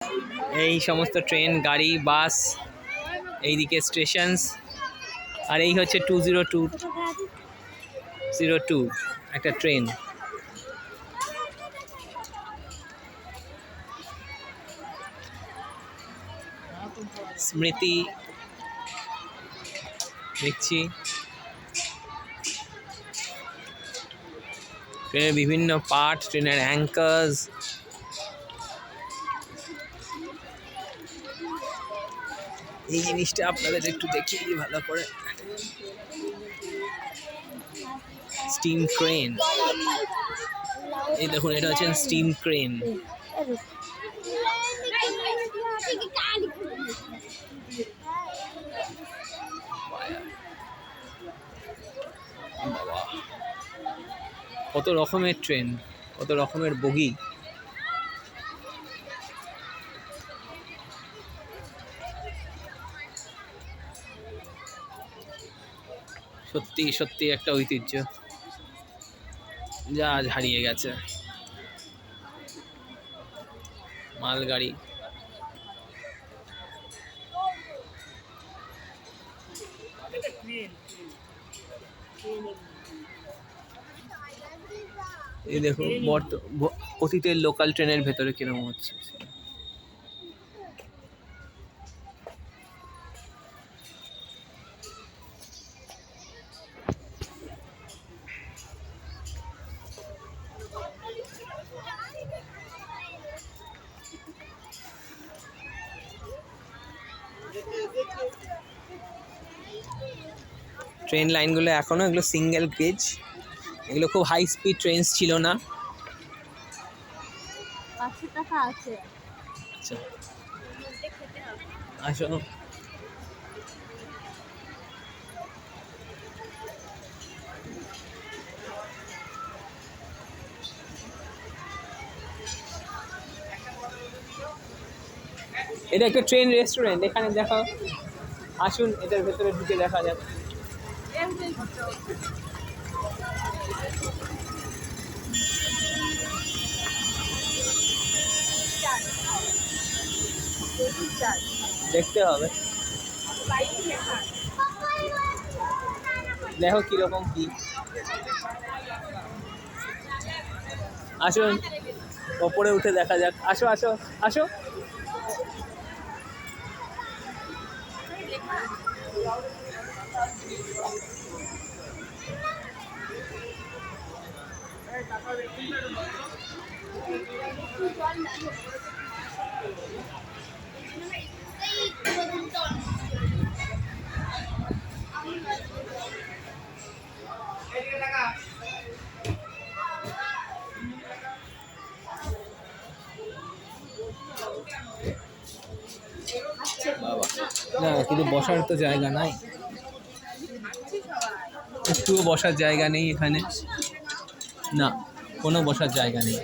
এই সমস্ত ট্রেন, গাড়ি, বাস, এইদিকে স্টেশনস। আর এই হচ্ছে 20202 একটা ট্রেন। স্মৃতি দেখছি, ট্রেনের বিভিন্ন পার্ট, ট্রেনের অ্যাঙ্কার্স। এই জিনিসটা আপনাদের একটু দেখিয়ে দিই ভালো করে। স্টিম ক্রেন, এই দেখুন, এটা হচ্ছে স্টিম ক্রেন। বাবা, কত রকমের ট্রেন, কত রকমের বগি। সত্যি সত্যি একটা ঐতিহ্য যা আজ হারিয়ে গেছে। মালগাড়ি, এই দেখুন অতীতের লোকাল ট্রেনের ভেতরে কিরকম হচ্ছে। ট্রেন লাইনগুলো এখনো এগুলো সিঙ্গেল গেজ, এগুলো খুব হাই স্পিড ট্রেন ছিল না। আচ্ছা, আসো। এটা একটা ট্রেন রেস্টুরেন্ট, এখানে দেখাও, আসুন এটার ভেতরে ঢুকে দেখা যাক। দেখতে হবে, দেখো কিরকম কি। আসুন ওপরে উঠে দেখা যাক, আসো আসো আসো। বাবা, না কিন্তু বসার তো জায়গা নাই, একটুও বসার জায়গা নেই এখানে, না কোনো বসার জায়গা নেই।